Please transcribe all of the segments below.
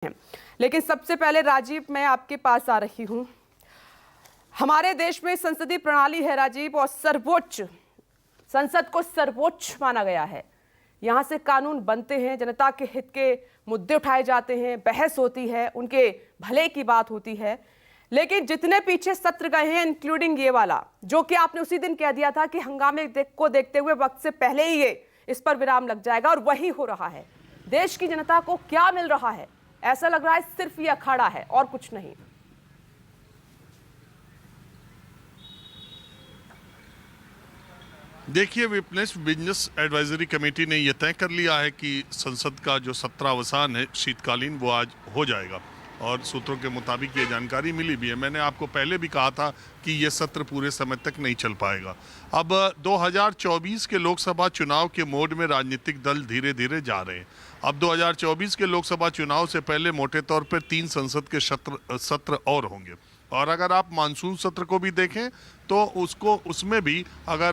हैं। लेकिन सबसे पहले राजीव, मैं आपके पास आ रही हूं। हमारे देश में संसदीय प्रणाली है राजीव, और संसद को सर्वोच्च माना गया है। यहां से कानून बनते हैं, जनता के हित के मुद्दे उठाए जाते हैं, बहस होती है, उनके भले की बात होती है। लेकिन जितने पीछे सत्र गए हैं, इंक्लूडिंग ये वाला, जो कि आपने उसी दिन कह दिया था कि हंगामे को देखते हुए वक्त से पहले ही ये इस पर विराम लग जाएगा, और वही हो रहा है। देश की जनता को क्या मिल रहा है? ऐसा लग रहा है सिर्फ ये अखाड़ा है और कुछ नहीं। देखिए विपनेश, बिजनेस एडवाइजरी कमेटी ने यह तय कर लिया है कि संसद का जो सत्रावसान है शीतकालीन, वो आज हो जाएगा, और सूत्रों के मुताबिक ये जानकारी मिली भी है। मैंने आपको पहले भी कहा था कि ये सत्र पूरे समय तक नहीं चल पाएगा। अब 2024 के लोकसभा चुनाव के मोड में राजनीतिक दल धीरे धीरे जा रहे हैं। अब 2024 के लोकसभा चुनाव से पहले मोटे तौर पर 3 संसद के सत्र और होंगे, और अगर आप मानसून सत्र को भी देखें तो उसमें भी अगर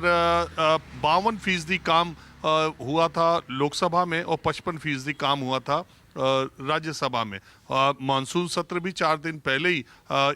52% काम हुआ था लोकसभा में और 55% काम हुआ था राज्यसभा में। मानसून सत्र भी 4 दिन पहले ही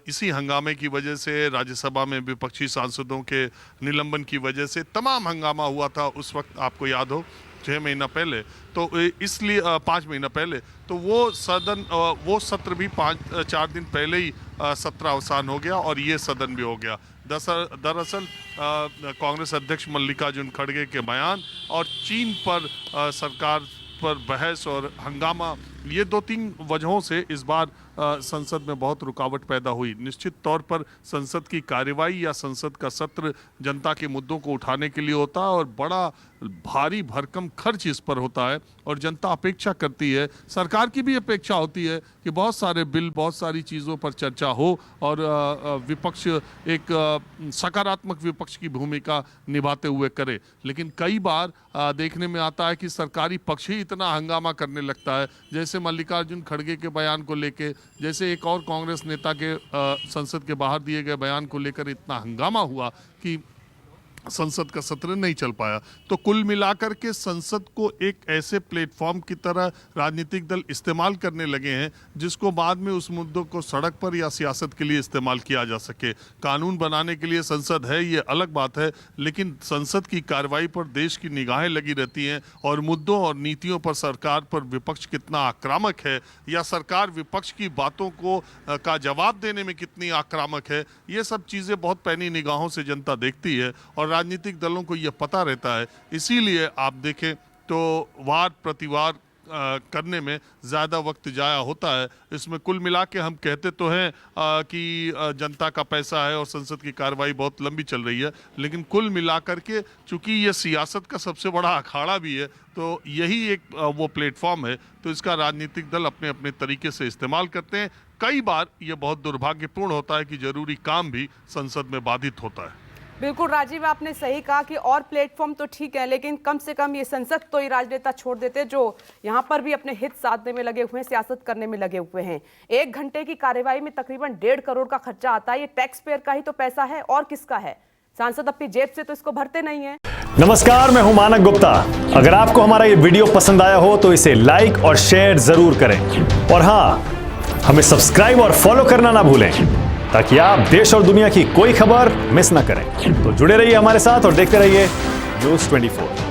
इसी हंगामे की वजह से, राज्यसभा में विपक्षी सांसदों के निलंबन की वजह से तमाम हंगामा हुआ था। उस वक्त आपको याद हो 6 महीना पहले, तो इसलिए 5 महीना पहले, तो वो सत्र भी 4 दिन पहले ही सत्रावसान हो गया, और ये सदन भी हो गया। दरअसल कांग्रेस अध्यक्ष मल्लिकार्जुन खड़गे के बयान और चीन पर सरकार पर बहस और हंगामा, ये 2-3 वजहों से इस बार संसद में बहुत रुकावट पैदा हुई। निश्चित तौर पर संसद की कार्यवाही या संसद का सत्र जनता के मुद्दों को उठाने के लिए होता है, और बड़ा भारी भरकम खर्च इस पर होता है, और जनता अपेक्षा करती है, सरकार की भी अपेक्षा होती है कि बहुत सारे बिल, बहुत सारी चीज़ों पर चर्चा हो, और विपक्ष एक सकारात्मक विपक्ष की भूमिका निभाते हुए करे। लेकिन कई बार देखने में आता है कि सरकारी पक्ष ही इतना हंगामा करने लगता है, जैसे मल्लिकार्जुन खड़गे के बयान को लेके, जैसे एक और कांग्रेस नेता के संसद के बाहर दिए गए बयान को लेकर इतना हंगामा हुआ कि संसद का सत्र नहीं चल पाया। तो कुल मिलाकर के संसद को एक ऐसे प्लेटफॉर्म की तरह राजनीतिक दल इस्तेमाल करने लगे हैं, जिसको बाद में उस मुद्दों को सड़क पर या सियासत के लिए इस्तेमाल किया जा सके। कानून बनाने के लिए संसद है, ये अलग बात है, लेकिन संसद की कार्रवाई पर देश की निगाहें लगी रहती हैं, और मुद्दों और नीतियों पर सरकार पर विपक्ष कितना आक्रामक है, या सरकार विपक्ष की बातों को का जवाब देने में कितनी आक्रामक है, ये सब चीज़ें बहुत पैनी निगाहों से जनता देखती है, और राजनीतिक दलों को यह पता रहता है। इसीलिए आप देखें तो वार प्रतिवार करने में ज़्यादा वक्त जाया होता है। इसमें कुल मिला के हम कहते तो हैं कि जनता का पैसा है और संसद की कार्रवाई बहुत लंबी चल रही है, लेकिन कुल मिलाकर के चूंकि ये सियासत का सबसे बड़ा अखाड़ा भी है, तो यही एक वो प्लेटफॉर्म है, तो इसका राजनीतिक दल अपने अपने तरीके से इस्तेमाल करते हैं। कई बार ये बहुत दुर्भाग्यपूर्ण होता है कि जरूरी काम भी संसद में बाधित होता है। बिल्कुल राजीव, आपने सही कहा कि और प्लेटफॉर्म तो ठीक है, लेकिन कम से कम ये संसद तो ये राजनेता छोड़ देते जो यहाँ पर भी अपने हित साधने में लगे हुए हैं, सियासत करने में लगे हुए हैं। 1 घंटे की कार्यवाही में तकरीबन 1.5 करोड़ का खर्चा आता है। ये टैक्स पेयर का ही तो पैसा है, और किसका है? सांसद अपनी जेब से तो इसको भरते नहीं है। नमस्कार, मैं हूं मानक गुप्ता। अगर आपको हमारा ये वीडियो पसंद आया हो तो इसे लाइक और शेयर जरूर करें, और हाँ, हमें सब्सक्राइब और फॉलो करना ना भूलें, ताकि आप देश और दुनिया की कोई खबर मिस ना करें। तो जुड़े रहिए हमारे साथ और देखते रहिए न्यूज़ 24।